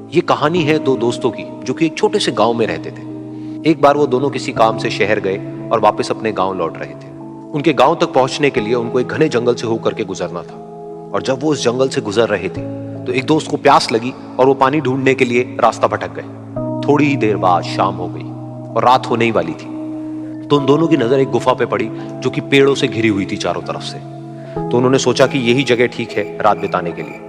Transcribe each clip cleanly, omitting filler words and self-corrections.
ये कहानी है दो दोस्तों की जो कि एक छोटे से गांव में रहते थे। एक बार वो दोनों किसी काम से शहर गए और वापस अपने गांव लौट रहे थे। उनके गांव तक पहुंचने के लिए उनको एक घने जंगल से होकर के गुजरना था। और जब वो उस जंगल से गुजर रहे थे तो एक दोस्त को प्यास लगी और वो पानी ढूंढने के लिए रास्ता भटक गए। थोड़ी ही देर बाद शाम हो गई और रात होने ही वाली थी। तो उन दोनों की नजर एक गुफा पे पड़ी जो कि पेड़ों से घिरी हुई थी चारों तरफ से। तो उन्होंने सोचा कि यही जगह ठीक है रात बिताने के लिए।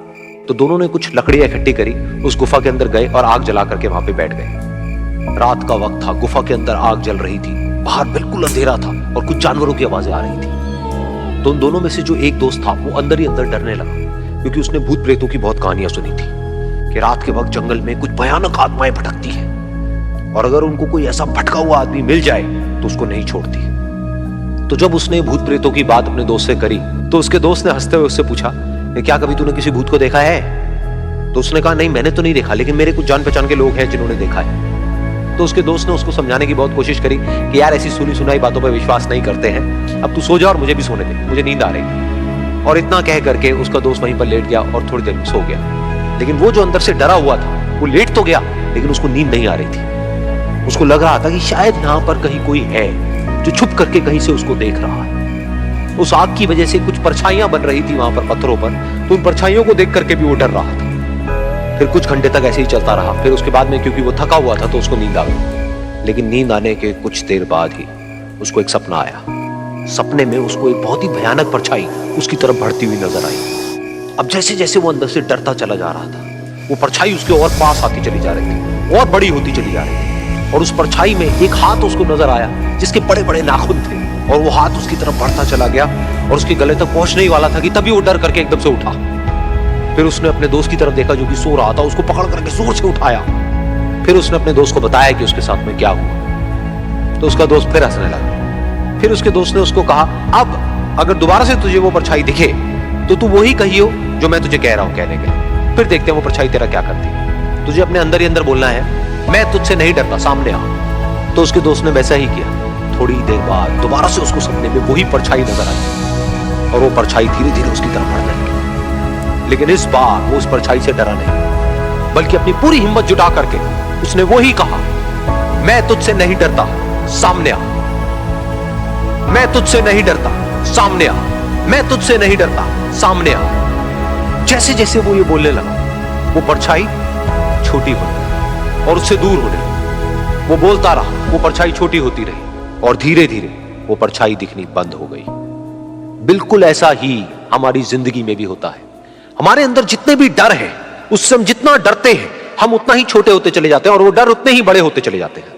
तो दोनों ने कुछ लकड़ियां इकट्ठी करी, उस गुफा के अंदर गए और आग जला करके वहां पे बैठ गए। रात का वक्त था, गुफा के अंदर आग जल रही थी, बाहर बिल्कुल अंधेरा था और कुछ जानवरों की आवाजें आ रही थी। तो उन दोनों में से जो एक दोस्त था वो अंदर ही अंदर डरने लगा, क्योंकि उसने भूत प्रेतों की बहुत कहानियां सुनी थी कि रात के वक्त जंगल में कुछ भयानक आत्माएं भटकती हैं और अगर उनको कोई ऐसा भटका हुआ आदमी मिल जाए तो उसको नहीं छोड़ती। तो जब उसने भूत प्रेतों की बात अपने दोस्त से करी तो उसके दोस्त ने हंसते हुए उससे पूछा, क्या कभी तूने किसी भूत को देखा है? तो उसने कहा, नहीं मैंने तो नहीं देखा, लेकिन मेरे कुछ जान पहचान के लोग हैं जिन्होंने देखा है। तो उसके दोस्त ने उसको समझाने की बहुत कोशिश करी कि यार ऐसी सुनी सुनाई बातों पर विश्वास नहीं करते हैं, अब तू सो जा और मुझे भी सोने दे, मुझे नींद आ रही। और इतना कह करके उसका दोस्त वहीं पर लेट गया और थोड़ी देर में सो गया। लेकिन वो जो अंदर से डरा हुआ था वो लेट तो गया लेकिन उसको नींद नहीं आ रही थी। उसको लग रहा था कि शायद यहाँ पर कहीं कोई है जो छुप करके कहीं से उसको देख रहा है। उस आग की वजह से कुछ परछाइयां बन रही थी वहां पर पत्थरों पर, तो उन परछाइयों को देख करके भी वो डर रहा था। फिर कुछ घंटे तक ऐसे ही चलता रहा। फिर उसके बाद में क्योंकि वो थका हुआ था तो उसको नींद आ गई। लेकिन नींद आने के कुछ देर बाद ही उसको एक सपना आया। सपने में उसको एक बहुत ही भयानक परछाई उसकी तरफ बढ़ती हुई नजर आई। अब जैसे जैसे वो अंदर से डरता चला जा रहा था, वो परछाई उसके और पास आती चली जा रही थी, और बड़ी होती चली जा रही थी। और उस परछाई में एक हाथ उसको नजर आया जिसके बड़े बड़े नाखून थे, और वो हाथ उसकी तरफ बढ़ता चला गया और उसके गले तक पहुंचने ही वाला था कि तभी वो डर करके एकदम से उठा। फिर उसने अपने दोस्त की तरफ देखा जो कि सो रहा था, उसको पकड़ करके जोर से उठाया। फिर उसने अपने दोस्त को बताया कि उसके साथ में क्या हुआ। तो उसका दोस्त फिर हंसने लगा। फिर उसके दोस्त ने उसको कहा, अब अगर दोबारा से तुझे वो परछाई दिखे तो तू वही कहियो जो मैं तुझे कह रहा हूं कहने के। फिर देखते हैं वो परछाई तेरा क्या करती है। तुझे अपने अंदर ही अंदर बोलना है, मैं तुझसे नहीं डरता, सामने आ। तो उसके दोस्त ने वैसा ही किया। थोड़ी देर बाद दोबारा से उसको सपने में वही परछाई नजर आई और वो परछाई धीरे धीरे उसकी तरफ बढ़ने लगी। लेकिन इस बार वो उस परछाई से डरा नहीं, बल्कि अपनी पूरी हिम्मत जुटा करके उसने वही कहा, मैं तुझसे नहीं डरता, सामने आ। मैं तुझसे नहीं डरता, सामने आ। मैं तुझसे नहीं डरता, सामने आ। जैसे जैसे वो ये बोलने लगा वो परछाई छोटी होने लगी और उससे दूर होने लगी। वो बोलता रहा, वो परछाई छोटी होती रही और धीरे धीरे वो परछाई दिखनी बंद हो गई। बिल्कुल ऐसा ही हमारी जिंदगी में भी होता है। हमारे अंदर जितने भी डर हैं, उससे हम जितना डरते हैं हम उतना ही छोटे होते चले जाते हैं और वो डर उतने ही बड़े होते चले जाते हैं।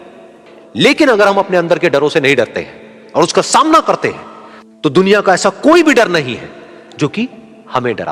लेकिन अगर हम अपने अंदर के डरों से नहीं डरते हैं और उसका सामना करते हैं तो दुनिया का ऐसा कोई भी डर नहीं है जो कि हमें डरा।